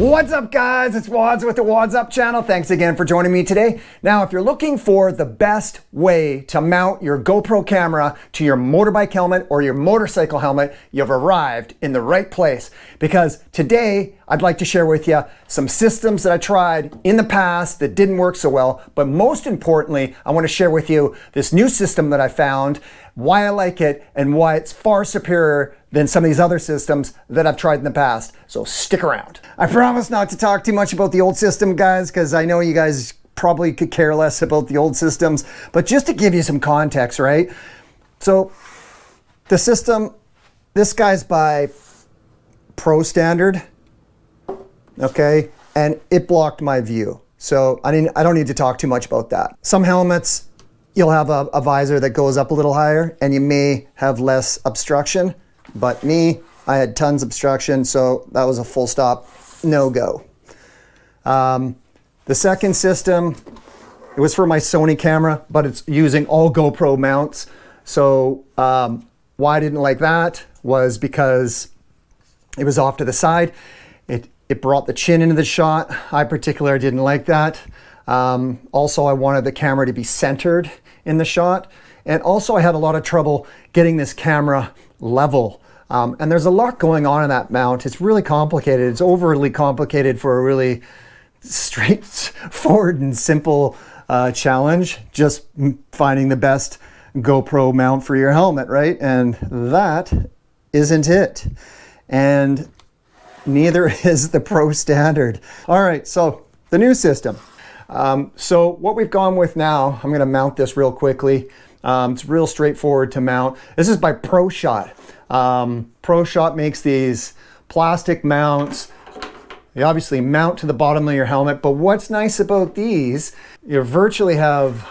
What's up, guys? It's WADZ with the WADzup channel. Thanks again for joining me today. Now, if you're looking for the best way to mount your GoPro camera to your motorbike helmet or your motorcycle helmet, you've arrived in the right place, because today I'd like to share with you some systems that I tried in the past that didn't work so well, but most importantly, I want to share with you this new system that I found, why I like it, and why it's far superior than some of these other systems that I've tried in the past. So stick around. I promise not to talk too much about the old system, guys, because I know you guys probably could care less about the old systems, but just to give you some context, right? So the system, this guy's by Pro standard, okay? And it blocked my view. So I don't need to talk too much about that. Some helmets, you'll have a visor that goes up a little higher and you may have less obstruction. But me, I had tons of obstruction, so that was a full stop, no go. The second system, it was for my Sony camera, but it's using all GoPro mounts. So why I didn't like that was because it was off to the side. It brought the chin into the shot. I particularly didn't like that. Also, I wanted the camera to be centered in the shot. And also I had a lot of trouble getting this camera level. And there's a lot going on in that mount. It's really complicated. It's overly complicated for a really straightforward and simple challenge. Just finding the best GoPro mount for your helmet, right? And that isn't it. And neither is the Pro standard. All right, so the new system. So what we've gone with now, I'm gonna mount this real quickly. It's real straightforward to mount. This is by ProShot. ProShot makes these plastic mounts. They obviously mount to the bottom of your helmet, but what's nice about these, you virtually have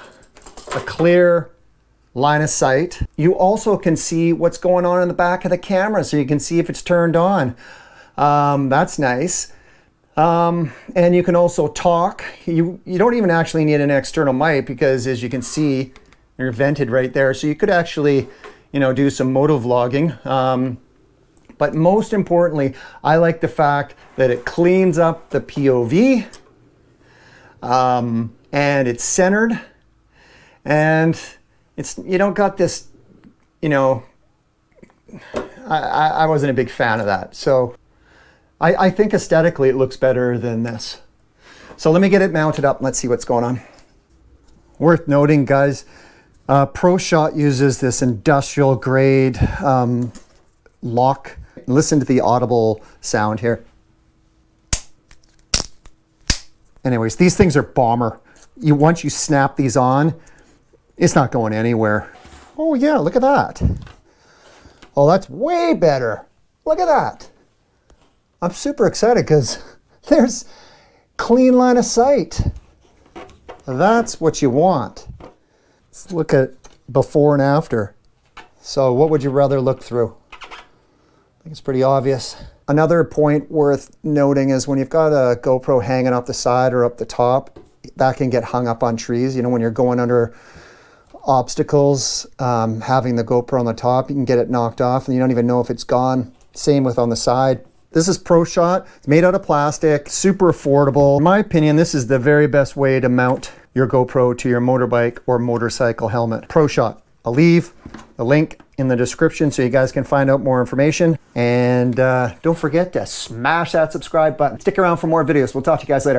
a clear line of sight. You also can see what's going on in the back of the camera, so you can see if it's turned on. That's nice. And you can also talk. You don't even actually need an external mic, because as you can see, you're vented right there. So you could actually, do some moto vlogging. But most importantly, I like the fact that it cleans up the POV, and it's centered, and you don't got this, I wasn't a big fan of that. So I think aesthetically it looks better than this. So let me get it mounted up and let's see what's going on. Worth noting, guys, ProShot uses this industrial grade lock. Listen to the audible sound here. Anyways, these things are bomber. Once you snap these on, it's not going anywhere. Oh yeah, look at that. Oh, that's way better. Look at that. I'm super excited because there's clean line of sight. That's what you want. Let's look at before and after. So what would you rather look through? I think it's pretty obvious. Another point worth noting is when you've got a GoPro hanging off the side or up the top, that can get hung up on trees. When you're going under obstacles, having the GoPro on the top, you can get it knocked off and you don't even know if it's gone. Same with on the side. This is ProShot. It's made out of plastic, super affordable. In my opinion, this is the very best way to mount your GoPro to your motorbike or motorcycle helmet. ProShot. I'll leave a link in the description so you guys can find out more information. And don't forget to smash that subscribe button. Stick around for more videos. We'll talk to you guys later.